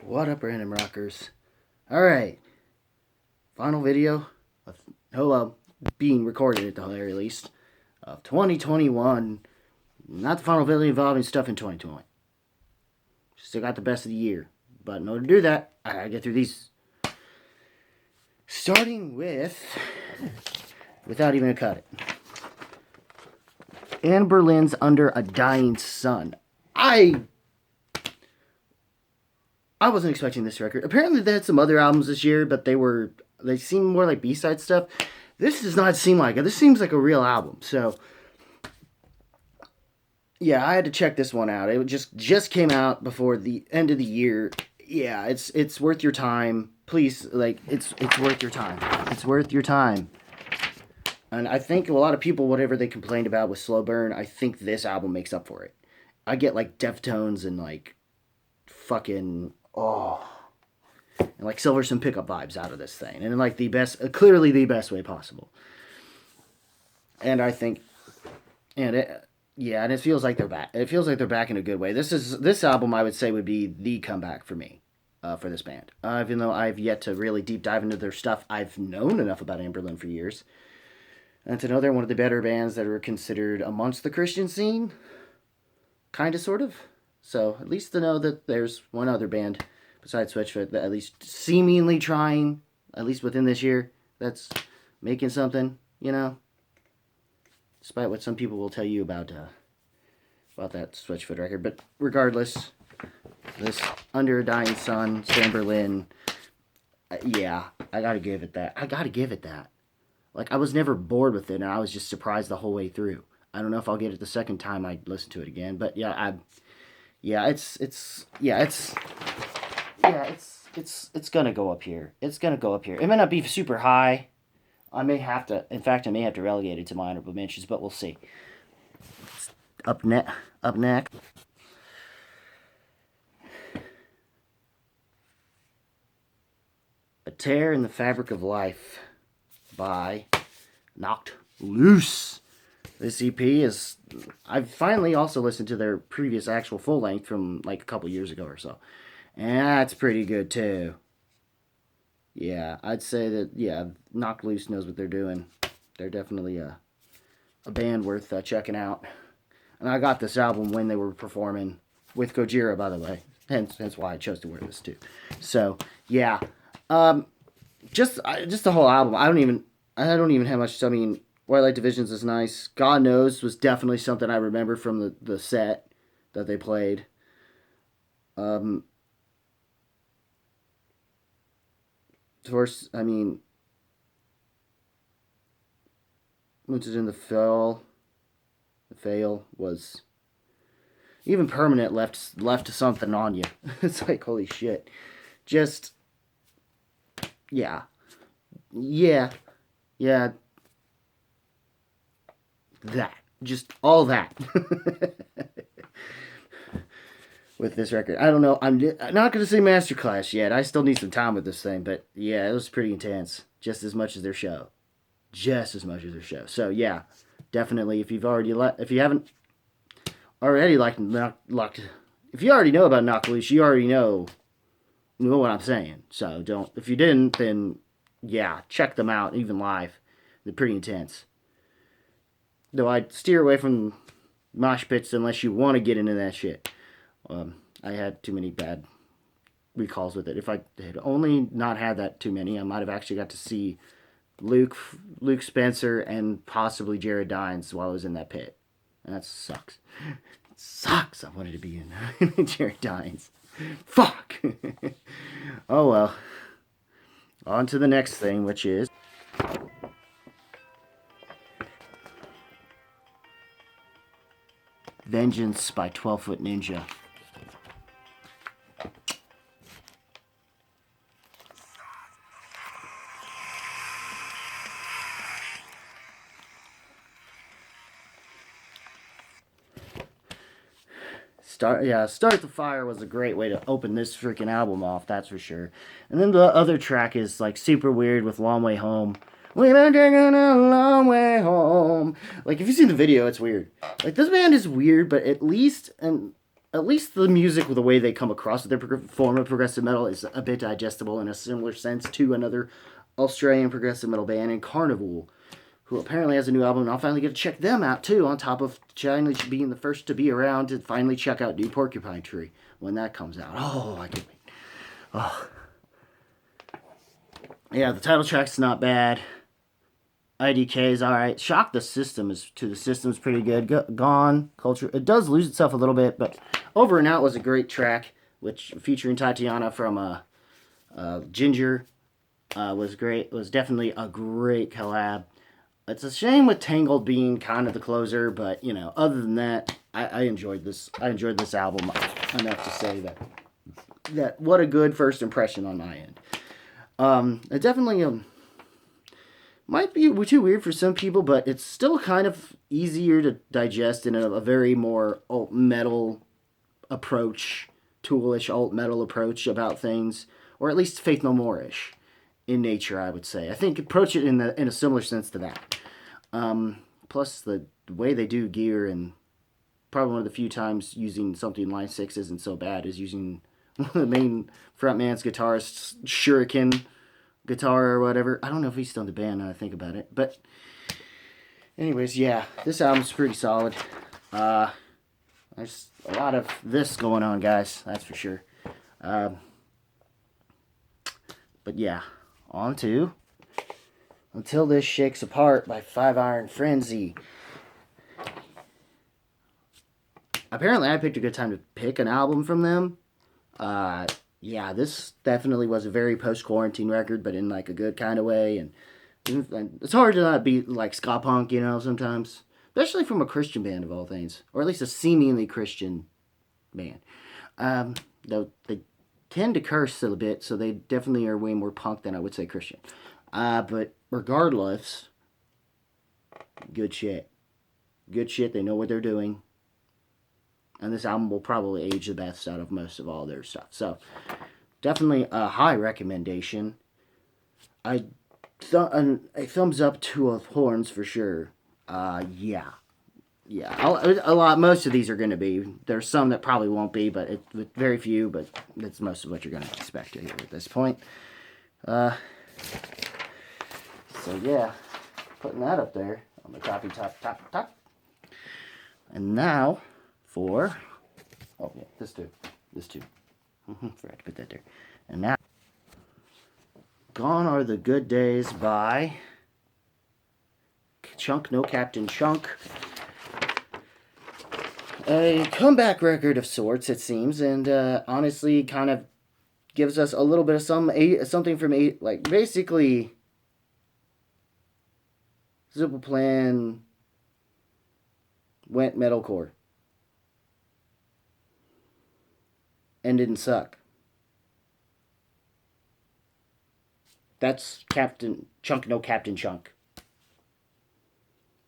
What up, random rockers? Alright, final video of being recorded at the very least of 2021. Not the final video involving stuff in 2020. Still got the best of the year, but in order to do that, I gotta get through these. Starting with, without even a cut it, Anberlin's Under a Dying Sun. I wasn't expecting this record. Apparently they had some other albums this year, but they seem more like B-side stuff. This does not seem like it. This seems like a real album. So yeah, I had to check this one out. It just came out before the end of the year. Yeah, it's worth your time. Please, like it's worth your time. It's worth your time. And I think a lot of people, whatever they complained about with Slow Burn, I think this album makes up for it. I get like Deftones and like fucking and like Silverson pickup vibes out of this thing, and in like the best, clearly the best way possible. And I think, and it feels like they're back. It feels like they're back in a good way. This album I would say would be the comeback for me, for this band. Even though I've yet to really deep dive into their stuff, I've known enough about Anberlin for years, and to know they're one of the better bands that are considered amongst the Christian scene, kind of, sort of. So at least to know that there's one other band besides Switchfoot that at least seemingly trying, at least within this year, that's making something, you know. Despite what some people will tell you about that Switchfoot record. But regardless, this Under a Dying Sun, Anberlin, yeah, I gotta give it that. Like, I was never bored with it, and I was just surprised the whole way through. I don't know if I'll get it the second time I listen to it again, but yeah, it's gonna go up here. It's gonna go up here. It may not be super high. I may have to relegate it to my honorable mentions, but we'll see. Up next. A Tear in the Fabric of Life by Knocked Loose. This EP is... I've finally also listened to their previous actual full length from like a couple years ago or so. And that's pretty good too. Yeah, I'd say that, yeah, Knocked Loose knows what they're doing. They're definitely a band worth checking out. And I got this album when they were performing with Gojira, by the way. Hence why I chose to wear this too. So, yeah. Just the whole album. I don't even have much. I mean, White Light Divisions is nice. God Knows was definitely something I remember from the set that they played. Of course, I mean, Mooted in the Fail was even Permanent left something on you. It's like, holy shit. Just, yeah. That. Just all that. With this record. I don't know. I'm not going to say masterclass yet. I still need some time with this thing. But yeah, it was pretty intense. Just as much as their show. So yeah, definitely. If you haven't already if you already know about Knocked Loose, you already know what I'm saying. So if you didn't, then yeah, check them out, even live. They're pretty intense. Though I'd steer away from mosh pits unless you want to get into that shit. I had too many bad recalls with it. If I had only not had that too many, I might have actually got to see Luke Spencer and possibly Jared Dines while I was in that pit. And that sucks. It sucks. I wanted to be in Jared Dines. Fuck. Oh well. On to the next thing, which is Vengeance by 12-Foot Ninja. Start the Fire was a great way to open this freaking album off, that's for sure. And then the other track is like super weird with Long Way Home. We've been taking a long way home. Like, if you see the video, it's weird. Like, this band is weird, but at least, and at least the music, the way they come across with their form of progressive metal, is a bit digestible in a similar sense to another Australian progressive metal band in Carnival, who apparently has a new album, and I'll finally get to check them out too, on top of finally being the first to be around to finally check out New Porcupine Tree when that comes out. Oh, I can't wait. Oh. Yeah, the title track's not bad. IDK is alright. Shock the System is pretty good. Gone Culture. It does lose itself a little bit, but Over and Out was a great track, which featuring Tatiana from Ginger was great. It was definitely a great collab. It's a shame with Tangled being kind of the closer, but other than that, I enjoyed this. I enjoyed this album enough to say that what a good first impression on my end. It definitely might be too weird for some people, but it's still kind of easier to digest in a very more alt metal approach, Toolish alt metal approach about things, or at least Faith No More-ish in nature, I would say. I think approach it in a similar sense to that. Plus the way they do gear, and probably one of the few times using something Line 6 isn't so bad, is using one of the main frontman's guitarist's Shuriken guitar or whatever. I don't know if he's still in the band now I think about it. But anyways, yeah, this album's pretty solid. There's a lot of this going on, guys. That's for sure. But yeah, on to Until This Shakes Apart by Five Iron Frenzy. Apparently I picked a good time to pick an album from them. Yeah, this definitely was a very post-quarantine record, but in like a good kind of way. And it's hard to not be like ska punk, sometimes. Especially from a Christian band of all things. Or at least a seemingly Christian band. Though they tend to curse a little bit, so they definitely are way more punk than I would say Christian. But regardless, good shit. Good shit, they know what they're doing. And this album will probably age the best out of most of all their stuff. So, definitely a high recommendation. A thumbs up to a horns for sure. Yeah. Most of these are going to be. There's some that probably won't be, but very few. But that's most of what you're going to expect here at this point. So yeah, putting that up there on the top. And now for, this too. Forgot to put that there. And now, Gone Are the Good Days by Chunk No Captain Chunk. A comeback record of sorts, it seems, and honestly kind of gives us a little bit of something from basically Simple Plan went metalcore and didn't suck. That's Captain Chunk No Captain Chunk.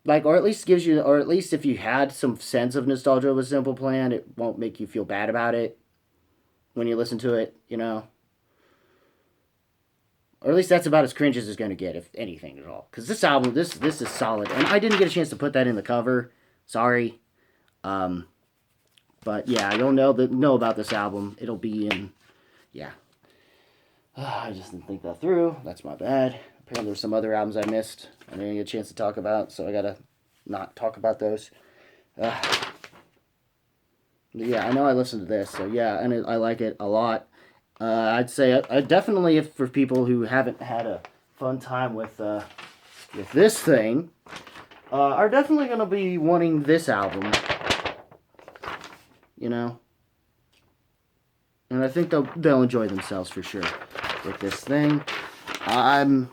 Or at least if you had some sense of nostalgia with Simple Plan, it won't make you feel bad about it when you listen to it, Or at least that's about as cringe as it's going to get, if anything at all. Because this album, this is solid. And I didn't get a chance to put that in the cover. Sorry. But yeah, you'll know about this album. It'll be in, yeah. I just didn't think that through. That's my bad. Apparently there's some other albums I missed I didn't get a chance to talk about, so I gotta not talk about those. Yeah, I know I listened to this, so yeah, and I like it a lot. I'd say I definitely, if for people who haven't had a fun time with this thing, are definitely gonna be wanting this album. And I think they'll enjoy themselves for sure with this thing. I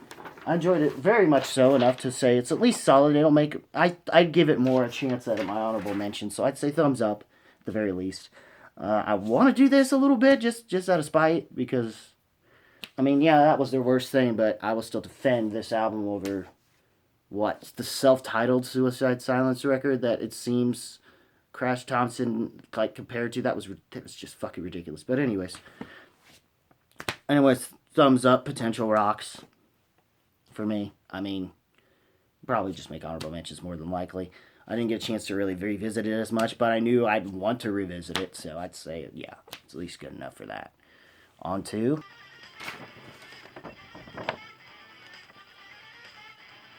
enjoyed it very much so enough to say it's at least solid. I'd give it more a chance at my honorable mention, so I'd say thumbs up at the very least. I want to do this a little bit just out of spite, because that was their worst thing, but I will still defend this album over the self-titled Suicide Silence record that it seems Crash Thompson compared to. That was just fucking ridiculous. But anyways, thumbs up. Potential rocks for me. Probably just make honorable mentions more than likely. I didn't get a chance to really revisit it as much, but I knew I'd want to revisit it, so I'd say, yeah, it's at least good enough for that. On to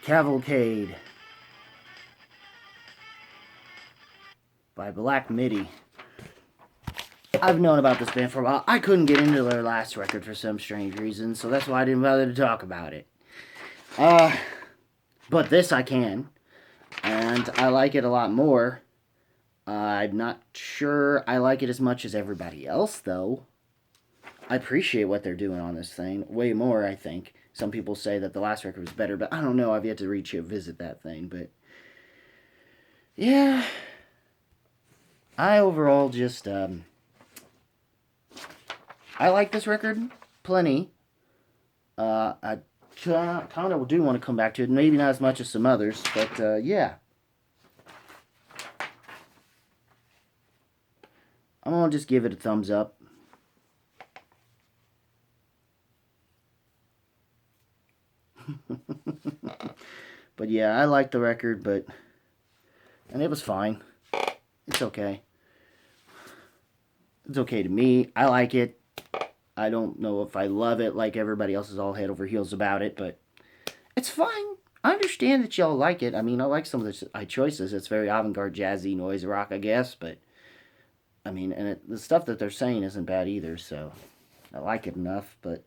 Cavalcade by Black Midi. I've known about this band for a while. I couldn't get into their last record for some strange reason, so that's why I didn't bother to talk about it. But this I can, and I like it a lot more. I'm not sure I like it as much as everybody else, though. I appreciate what they're doing on this thing way more, I think. Some people say that the last record was better, but I don't know. I've yet to visit that thing, but yeah, I overall just I like this record plenty. I kind of do want to come back to it, maybe not as much as some others, but yeah. I'm gonna just give it a thumbs up. But yeah, I like the record, and it was fine. It's okay. It's okay to me. I like it. I don't know if I love it like everybody else is all head over heels about it, but it's fine. I understand that y'all like it. I mean, I like some of the choices. It's very avant-garde, jazzy, noise rock, I guess, but I mean, and the stuff that they're saying isn't bad either, so I like it enough, but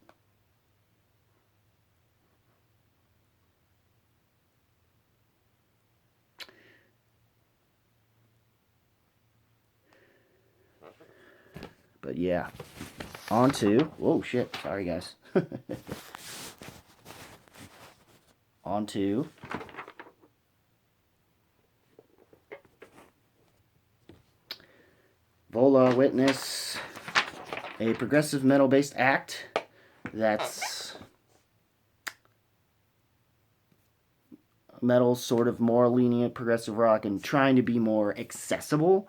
yeah. On to, whoa, shit, sorry guys. On to Vola Witness, a progressive metal-based act that's metal, sort of more lenient progressive rock, and trying to be more accessible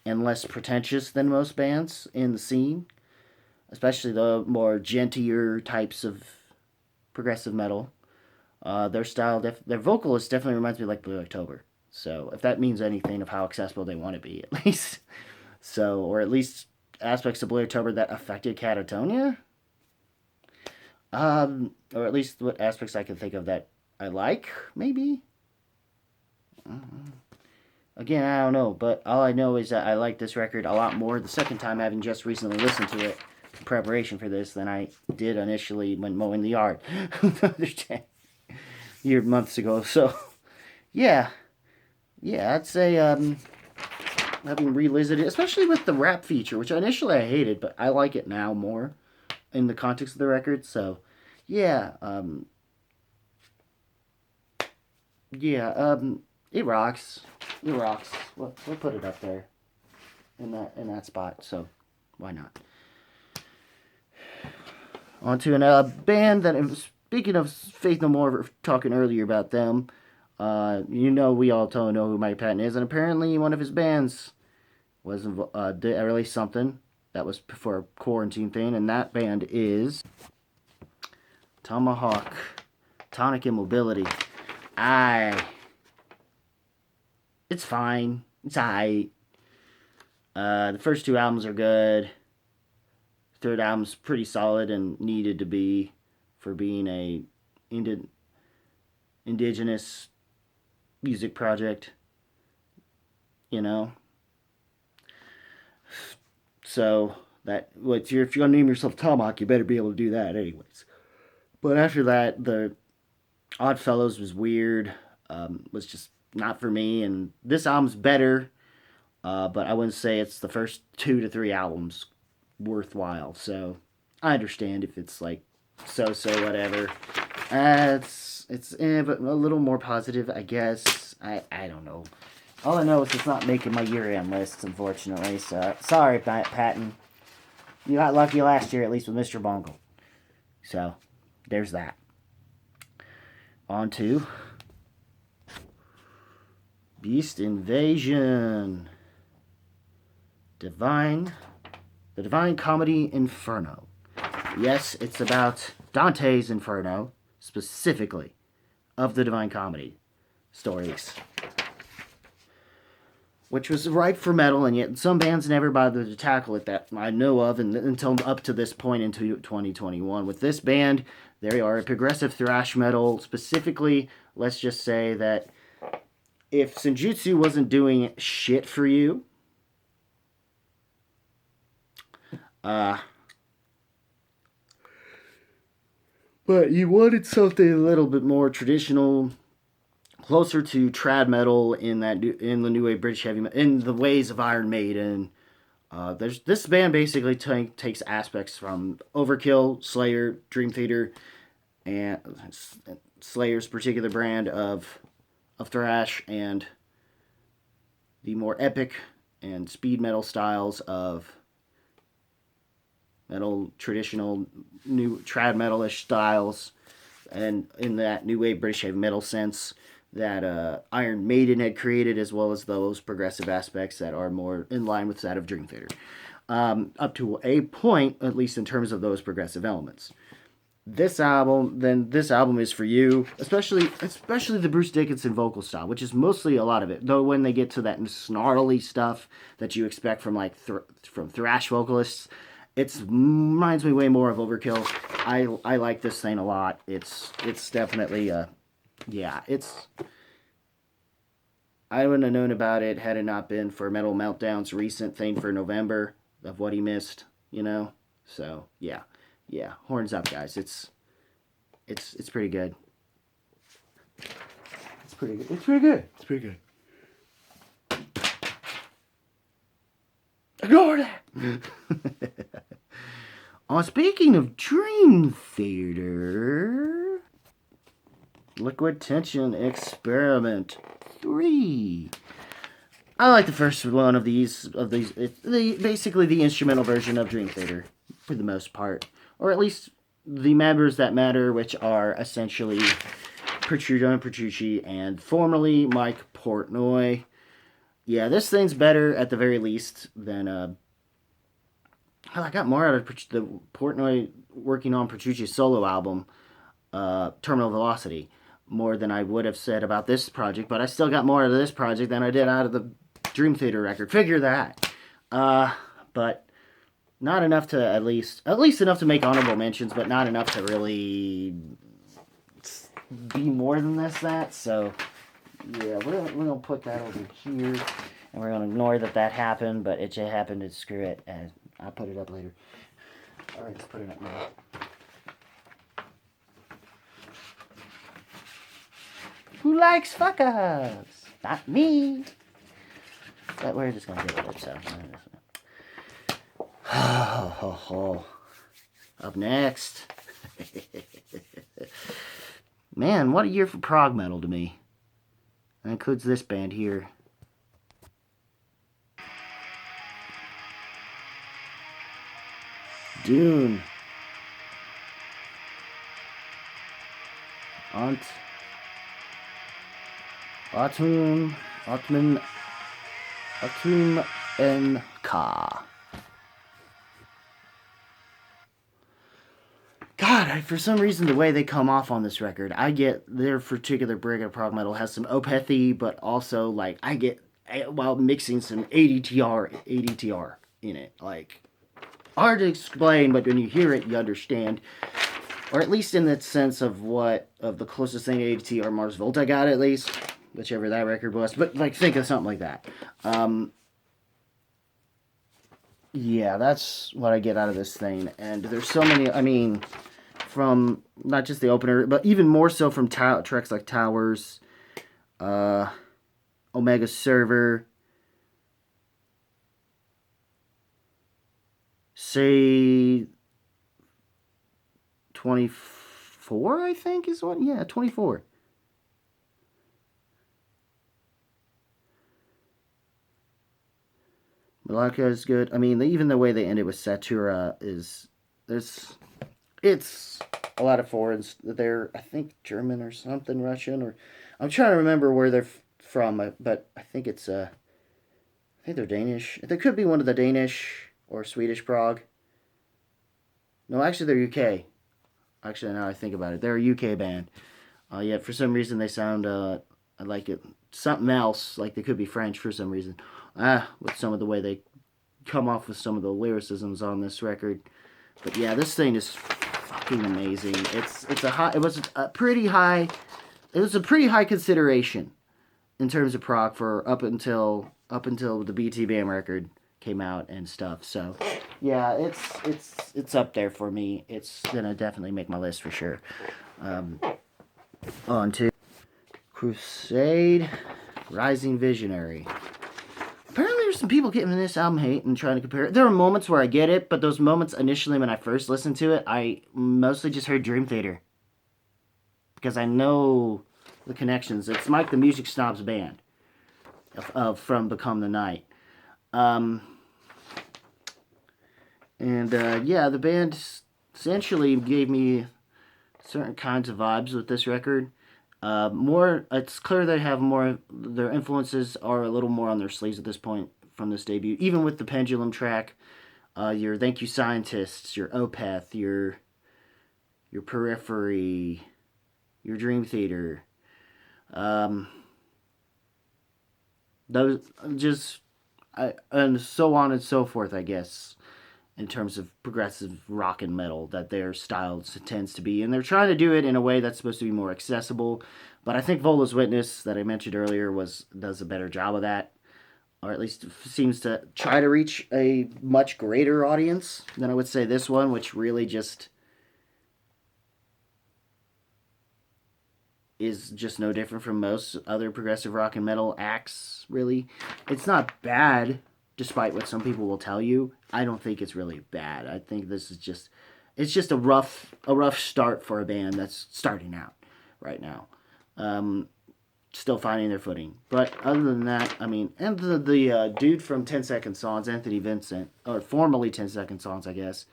and less pretentious than most bands in the scene, especially the more gentler types of progressive metal. Their style, their vocalist definitely reminds me of like Blue October. So if that means anything of how accessible they want to be, at least. So, or at least aspects of Blue October that affected Catatonia. Or at least what aspects I can think of that I like, maybe. Again, I don't know, but all I know is that I like this record a lot more the second time, having just recently listened to it in preparation for this, than I did initially when mowing the yard the other day, months ago. So, yeah, I'd say having revisited it, especially with the rap feature, which initially I hated, but I like it now more in the context of the record. So, yeah, it rocks. It rocks. We'll put it up there in that spot. So why not? On to a band that, speaking of Faith No More, talking earlier about them. We all totally know who Mike Patton is, and apparently one of his bands released something that was for a quarantine thing, and that band is Tomahawk Tonic Immobility. It's fine. It's alright. The first two albums are good. Third album's pretty solid and needed to be for being a indigenous music project. So if you're gonna name yourself Tomahawk, you better be able to do that, anyways. But after that, the Oddfellows was weird. Was just not for me, and this album's better, but I wouldn't say it's the first 2 to 3 albums worthwhile. So I understand if it's like so whatever. It's but a little more positive, I guess. I don't know. All I know is it's not making my year-end lists, unfortunately. So sorry, Patton. You got lucky last year, at least with Mr. Bungle. So there's that. On to Beast Invasion. The Divine Comedy Inferno. Yes, it's about Dante's Inferno, specifically, of the Divine Comedy stories. which was ripe for metal, and yet some bands never bothered to tackle it that I know of until up to this point into 2021. With this band, they are a progressive thrash metal. Specifically, let's just say that if Senjutsu wasn't doing shit for you, but you wanted something a little bit more traditional, closer to trad metal in the new wave British heavy metal, in the ways of Iron Maiden. There's this band basically takes aspects from Overkill, Slayer, Dream Theater, and Slayer's particular brand of thrash, and the more epic and speed metal styles of metal, traditional new trad metalish styles, and in that new wave British heavy metal sense that Iron Maiden had created, as well as those progressive aspects that are more in line with that of Dream Theater. Up to a point, at least in terms of those progressive elements. This album is for you, especially the Bruce Dickinson vocal style, which is mostly a lot of it. Though when they get to that snarly stuff that you expect from from thrash vocalists, it reminds me way more of Overkill. I like this thing a lot. It's definitely I wouldn't have known about it had it not been for Metal Meltdown's recent thing for November of what he missed, So yeah, horns up, guys. It's pretty good. It's pretty good. It's pretty good. It's pretty good. Ignore that. Speaking of Dream Theater, Liquid Tension Experiment 3. I like the first one of these. It's basically the instrumental version of Dream Theater, for the most part, or at least the members that matter, which are essentially Protrudo and Petrucci, and formerly Mike Portnoy. Yeah, this thing's better at the very least than. I got more out of the Portnoy working on Petrucci's solo album, Terminal Velocity, more than I would have said about this project, but I still got more out of this project than I did out of the Dream Theater record. Figure that. But not enough to at least enough to make honorable mentions, but not enough to really be more than that. So yeah, we're gonna put that over here, and we're gonna ignore that happened, but it just happened, and screw it, and I'll put it up later. All right, let's put it up now. Who likes fuck ups? Not me. But we're just gonna get it. So. Up next. Man, what a year for prog metal to me. That includes this band here. Dune. Atum and Ka. God, for some reason, the way they come off on this record, I get their particular brand of prog metal has some Opethy, but also, I get, while mixing some ADTR in it. Hard to explain, but when you hear it, you understand. Or at least in the sense of the closest thing to ADTR Mars Volta got, at least. Whichever that record was. But, think of something like that. Yeah, that's what I get out of this thing. And there's so many, from not just the opener, but even more so from tracks like Towers, Omega Server, say 24, I think is what? Yeah, 24. Malaka is good. Even the way they ended with Satura it's a lot of foreigns. They're, I think, German or something, Russian, or I'm trying to remember where they're from, but I think I think they're Danish. They could be one of the Danish or Swedish prog. No, actually, they're UK. Actually, now I think about it, they're a UK band. Yet for some reason they sound, I like it, something else, like they could be French for some reason. with some of the way they come off with some of the lyricisms on this record. But yeah, this thing is fucking amazing. It was a pretty high consideration in terms of prog for up until the BT Bam record came out and stuff. So yeah, it's up there for me. It's gonna definitely make my list for sure. On to Crusade, Rising Visionary. Apparently there's some people giving this album hate and trying to compare it. There are moments where I get it, but those moments initially when I first listened to it, I mostly just heard Dream Theater. Because I know the connections. It's Mike the Music Snob's band from Become the Night. The band essentially gave me certain kinds of vibes with this record. It's clear they have more, their influences are a little more on their sleeves at this point from this debut. Even with the Pendulum track, your Thank You Scientists, your Opeth, your Periphery, your Dream Theater. Those just, and so on and so forth, I guess, in terms of progressive rock and metal that their style tends to be. And they're trying to do it in a way that's supposed to be more accessible. But I think Vola's Witness, that I mentioned earlier, does a better job of that. Or at least seems to try to reach a much greater audience than I would say this one, which really just is just no different from most other progressive rock and metal acts, really. It's not bad, despite what some people will tell you. I don't think it's really bad. I think this is just, it's just a rough start for a band that's starting out right now. Still finding their footing. But other than that, I mean, and the dude from 10 Second Songs, Anthony Vincent, or formerly 10 Second Songs, I guess,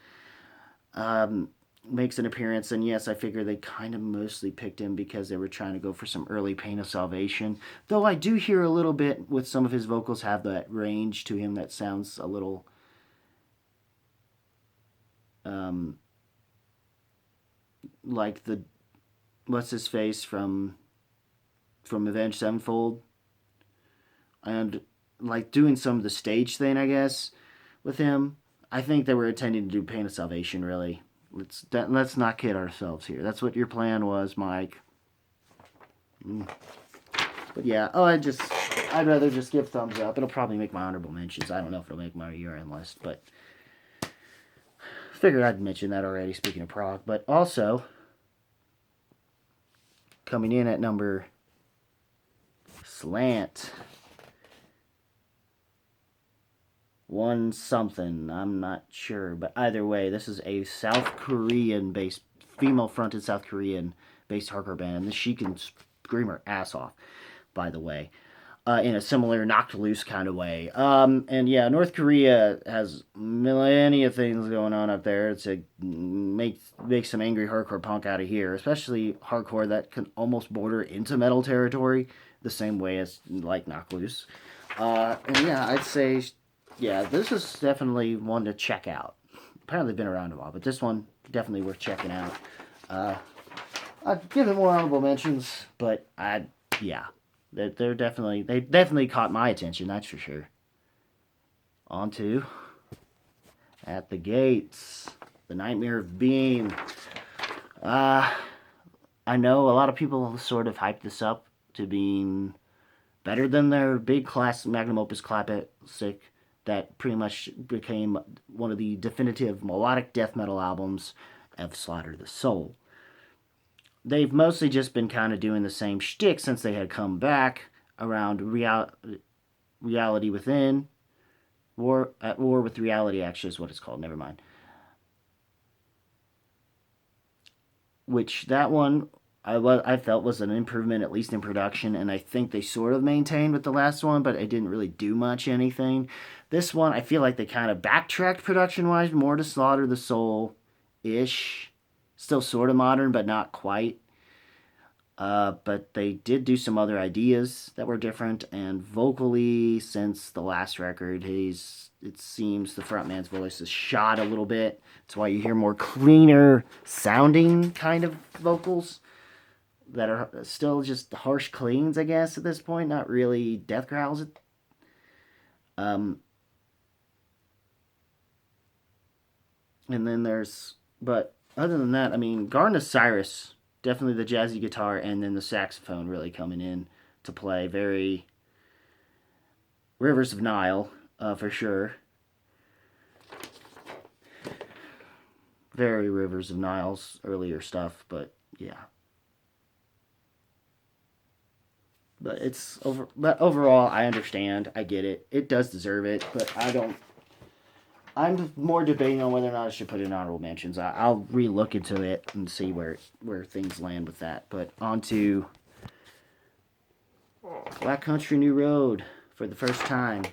makes an appearance. And yes, I figure they kind of mostly picked him because they were trying to go for some early Pain of Salvation. Though I do hear a little bit with some of his vocals have that range to him that sounds a little like the what's his face from Avenged Sevenfold, and like doing some of the stage thing, I guess, with him. I think they were intending to do Pain of Salvation, really. Let's not kid ourselves here. That's what your plan was, Mike. But yeah, I'd rather just give thumbs up. It'll probably make my honorable mentions. I don't know if it'll make my year-end list, but figured I'd mention that already, speaking of prog. But also, coming in at number Slant. One something, I'm not sure. But either way, this is a South Korean-based, female-fronted South Korean-based hardcore band. And she can scream her ass off, by the way. In a similar knocked loose kind of way. And yeah, North Korea has millennia things going on up there to make some angry hardcore punk out of here, especially hardcore that can almost border into metal territory, the same way as like knocked loose. And yeah, I'd say, yeah, this is definitely one to check out. Apparently been around a while, but this one definitely worth checking out. I'd give it more honorable mentions, but yeah. They definitely caught my attention, that's for sure. On to At the Gates, The Nightmare of Being. I know a lot of people sort of hyped this up to being better than their big class magnum opus classic that pretty much became one of the definitive melodic death metal albums of Slaughter the Soul. They've mostly just been kind of doing the same shtick since they had come back around Reality Within. At War with Reality, actually, is what it's called. Never mind. Which, that one, I felt was an improvement, at least in production, and I think they sort of maintained with the last one, but it didn't really do much anything. This one, I feel like they kind of backtracked production-wise more to Slaughter the Soul-ish. Still sort of modern, but not quite. But they did do some other ideas that were different, and vocally, since the last record, it seems the frontman's voice is shot a little bit. That's why you hear more cleaner sounding kind of vocals that are still just harsh cleans, I guess, at this point. Not really death growls. Um, and then but other than that, I mean, Garna Cyrus, definitely the jazzy guitar, and then the saxophone really coming in to play. Very Rivers of Nile, for sure. Very Rivers of Nile's earlier stuff, but yeah. But overall, I understand. I get it. It does deserve it, but I don't. I'm more debating on whether or not I should put it in honorable mentions. I'll relook into it and see where things land with that. But on to Black Country New Road for the first time.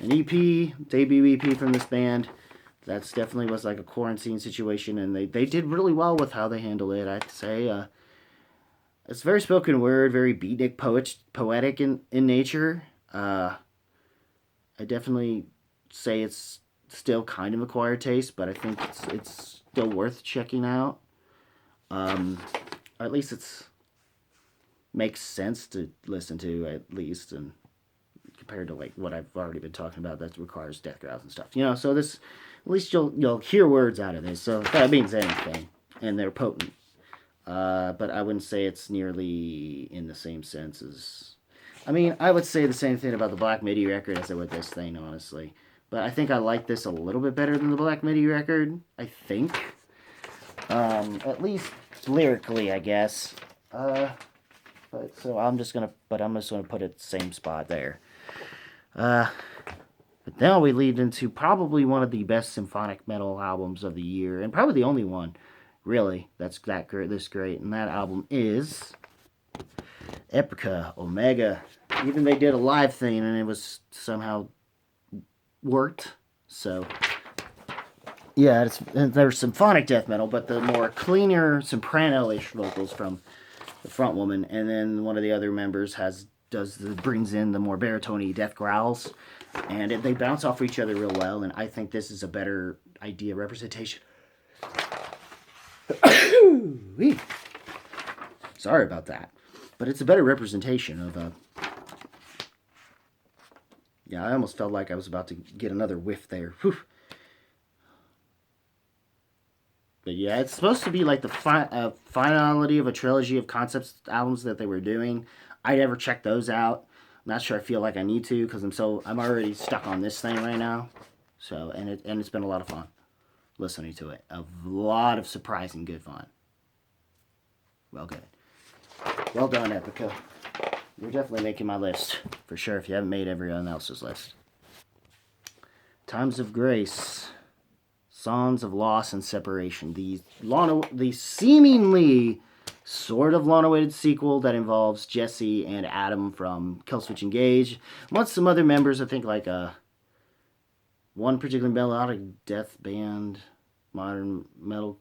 An EP, debut EP from this band. That's definitely was like a quarantine situation, and they did really well with how they handle it. I'd say it's very spoken word, very beatnik poetic in nature. I definitely say it's still kind of acquired taste, but I think it's still worth checking out. Or at least it's makes sense to listen to at least, and compared to like what I've already been talking about that requires death growls and stuff. So this at least you'll hear words out of this. So if that means anything, and they're potent. But I wouldn't say it's nearly in the same sense as. I mean, I would say the same thing about the Black MIDI record as I would this thing, honestly. But I think I like this a little bit better than the Black MIDI record. I think, at least lyrically, I guess. I'm just gonna put it at the same spot there. But now we lead into probably one of the best symphonic metal albums of the year, and probably the only one, really, that's this great. And that album is Epica Omega. Even they did a live thing, and it was somehow worked. So yeah, there's symphonic death metal, but the more cleaner soprano-ish vocals from the front woman, and then one of the other members brings in the more baritone death growls, and they bounce off each other real well. And I think this is a better idea representation. Sorry about that, but it's a better representation of. Yeah, I almost felt like I was about to get another whiff there. Whew. But yeah, it's supposed to be like the finality of a trilogy of concept albums that they were doing. I never checked those out. I'm not sure I feel like I need to because I'm already stuck on this thing right now. So and it's been a lot of fun listening to it. A lot of surprising good fun. Well, good. Well done, Epica. You're definitely making my list for sure. If you haven't made everyone else's list. Times of Grace. Songs of Loss and Separation. The seemingly sort of long-awaited sequel that involves Jesse and Adam from Killswitch Engage. Once some other members, I think like one particular melodic death band, modern metal,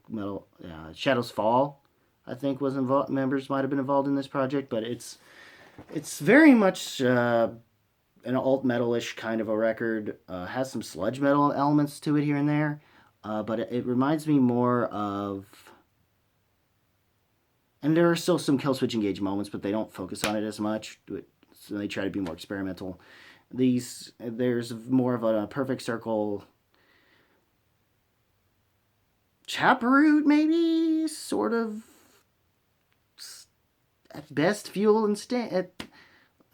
Shadows Fall, I think was involved. Members might have been involved in this project, but it's very much an alt metal-ish kind of a record. Has some sludge metal elements to it here and there. But it reminds me more of, and there are still some Killswitch Engage moments, but they don't focus on it as much. So they try to be more experimental. There's more of a Perfect Circle, Chaproot maybe, sort of, at best Fuel and Stain.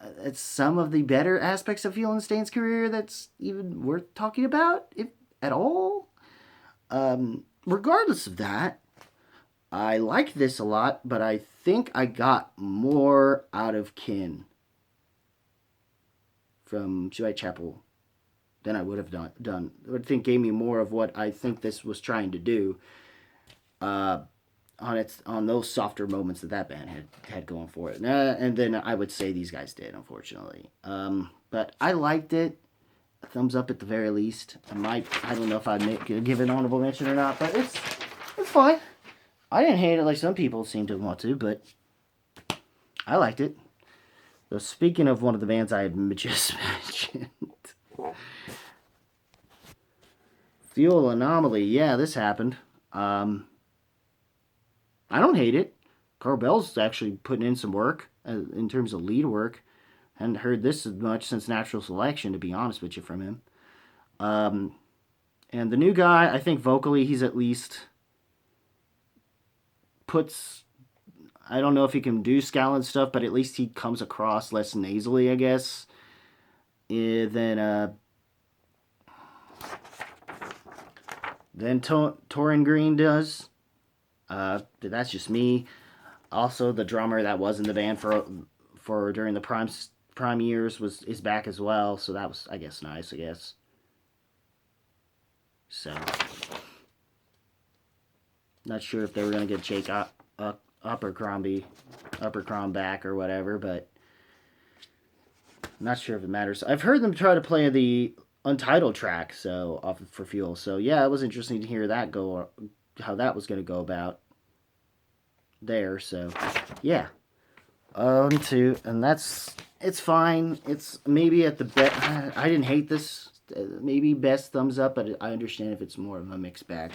At some of the better aspects of Fuel and Stain's career that's even worth talking about, if at all. Regardless of that, I like this a lot, but I think I got more out of Kin from Whitechapel than I would have done. I think gave me more of what I think this was trying to do. On those softer moments that band had going for it, and then I would say these guys did, unfortunately. But I liked it. A thumbs up at the very least. I don't know if I'd give it an honorable mention or not, but it's fine. I didn't hate it like some people seem to want to, but I liked it. So speaking of one of the bands I had just mentioned, Fuel Anomaly. Yeah, this happened. I don't hate it. Carl Bell's actually putting in some work in terms of lead work. Hadn't heard this as much since Natural Selection, to be honest with you, from him. And the new guy, I think vocally he's at least puts, I don't know if he can do Scallon stuff, but at least he comes across less nasally, I guess, than Torin Green does. That's just me. Also, the drummer that was in the band for during the prime years is back as well, so that was, I guess, nice, I guess. So, not sure if they were going to get Jake Uppercrombie back or whatever, but not sure if it matters. I've heard them try to play the Untitled track, so off for Fuel. So yeah, it was interesting to hear that go, how that was going to go about there. So yeah, and it's fine. It's maybe at the best. I didn't hate this. Maybe best thumbs up, but I understand if it's more of a mixed bag.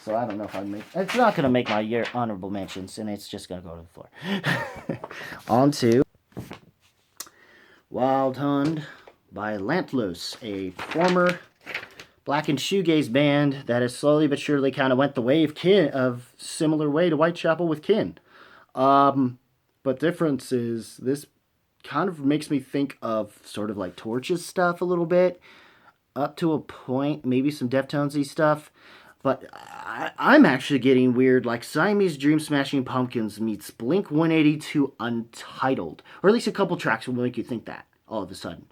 So I don't know if I'd make. It's not going to make my year honorable mentions, and it's just going to go to the floor. On to Wild Hunt by Lantlos, a former blackened shoegaze band that has slowly but surely kind of went the way of similar way to Whitechapel with Kin. But difference is this kind of makes me think of sort of like Torch's stuff a little bit, up to a point, maybe some Deftonesy stuff. But I'm actually getting weird, like Siamese Dream Smashing Pumpkins meets Blink-182 Untitled. Or at least a couple tracks will make you think that, all of a sudden.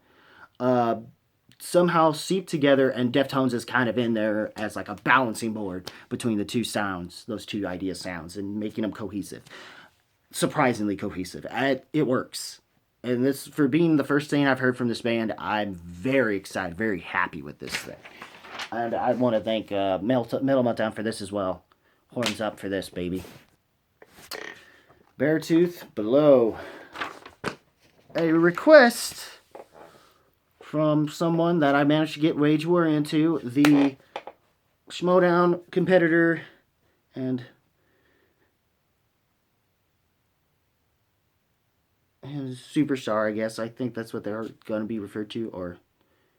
Somehow seeped together, and Deftones is kind of in there as like a balancing board between the two sounds, those two idea sounds, and making them cohesive. Surprisingly cohesive. It works. And this, for being the first thing I've heard from this band, I'm very excited, very happy with this thing. And I want to thank Metal Meltdown for this as well. Horns up for this, baby. Beartooth Below. A request from someone that I managed to get Wage War into, the Schmodown competitor and superstar, I guess. I think that's what they're going to be referred to, or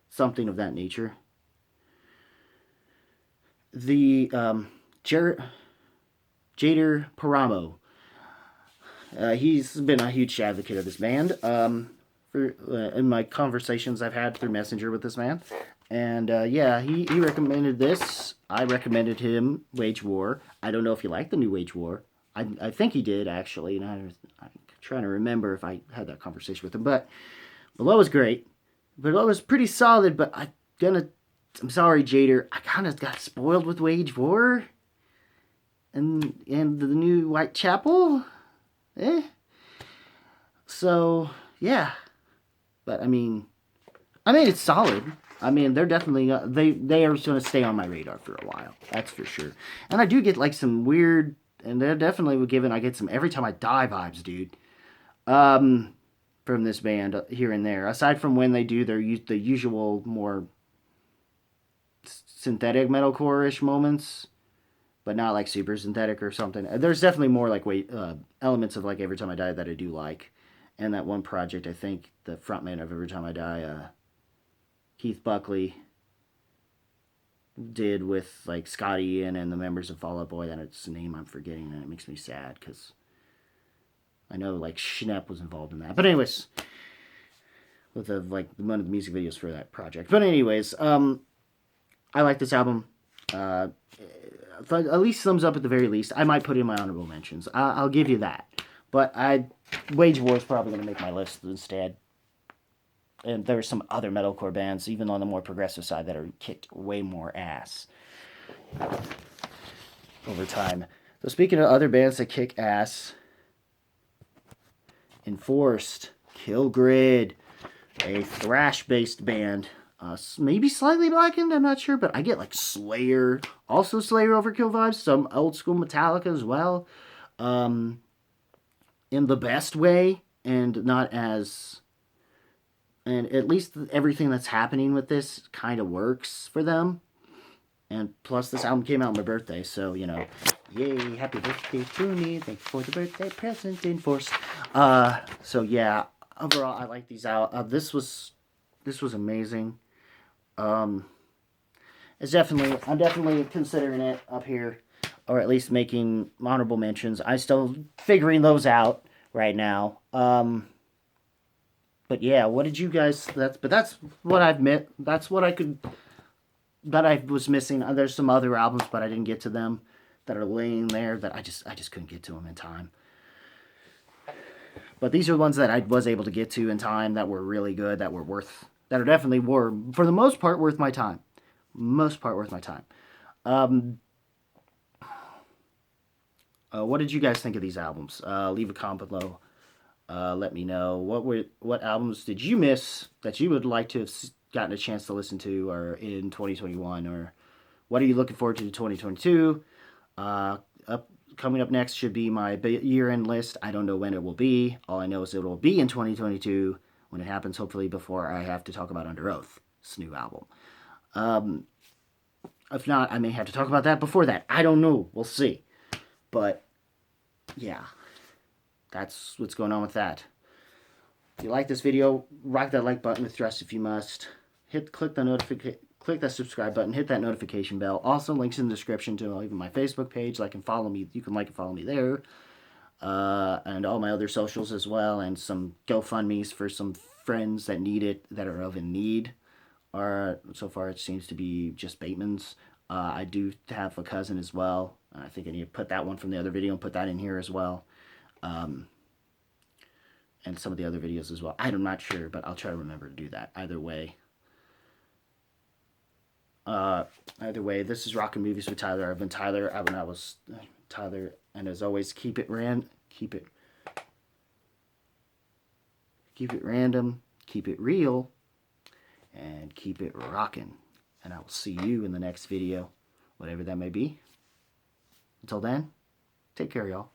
something of that nature. The Jader Paramo. He's been a huge advocate of this band in my conversations I've had through Messenger with this man. And yeah, he recommended this. I recommended him Wage War. I don't know if he liked the new Wage War. I think he did, actually. And I'm trying to remember if I had that conversation with him. But Below was great. Below was pretty solid, but I'm sorry, Jader. I kind of got spoiled with Wage War and the new Whitechapel. So yeah, but I mean, it's solid. I mean, they're definitely they are going to stay on my radar for a while. That's for sure. And I do get like some weird, and they're definitely giving. I get some Every Time I Die vibes, dude. From this band here and there. Aside from when they do the usual more synthetic metalcore-ish moments, but not like super synthetic or something. There's definitely more like elements of like Every Time I Die that I do like. And that one project, I think the frontman of Every Time I Die, Keith Buckley, did with like Scott Ian and the members of Fall Out Boy. That's a name I'm forgetting, and it makes me sad because I know like Schnepp was involved in that. But anyways, with one of the music videos for that project. But anyways, I like this album. At least thumbs up at the very least. I might put it in my honorable mentions. I'll give you that. But Wage War is probably going to make my list instead. And there are some other metalcore bands, even on the more progressive side, that are kicked way more ass over time. So speaking of other bands that kick ass, Enforced, Kill Grid, a thrash-based band. Maybe slightly blackened, I'm not sure, but I get like Slayer, also Slayer Overkill vibes, some old school Metallica as well, in the best way, and not as, and at least everything that's happening with this kind of works for them, and plus this album came out on my birthday, so, you know, yay, happy birthday to me, thank you for the birthday present, Enforced. So yeah, overall, I like these out. This was amazing. Um, I'm definitely considering it up here, or at least making honorable mentions. I still figuring those out right now. But yeah, what did you guys? That's what I've met. That's what I could. That I was missing. There's some other albums, but I didn't get to them that are laying there that I just couldn't get to them in time. But these are the ones that I was able to get to in time that were really good, that are definitely were, for the most part, worth my time. Most part worth my time. Um, what did you guys think of these albums? Leave a comment below. Let me know what albums did you miss that you would like to have gotten a chance to listen to, or in 2021, or what are you looking forward to 2022? Coming up next should be my year-end list. I don't know when it will be. All I know is it will be in 2022 when it happens, hopefully before I have to talk about Under Oath, this new album. If not, I may have to talk about that before that. I don't know. We'll see. But, yeah. That's what's going on with that. If you like this video, rock that like button with thrust if you must. Click that subscribe button, hit that notification bell. Also, links in the description to even my Facebook page. You can like and follow me there. And all my other socials as well, and some GoFundMes for some friends that need it, that are in need. Or so far it seems to be just Bateman's. I do have a cousin as well. I think I need to put that one from the other video and put that in here as well. And some of the other videos as well. I'm not sure, but I'll try to remember to do that. Either way, this is Rockin' Movies with Tyler. I've been Tyler. I was Tyler, and as always, keep it random, keep it real, and keep it rockin'. And I will see you in the next video, whatever that may be. Until then, take care, y'all.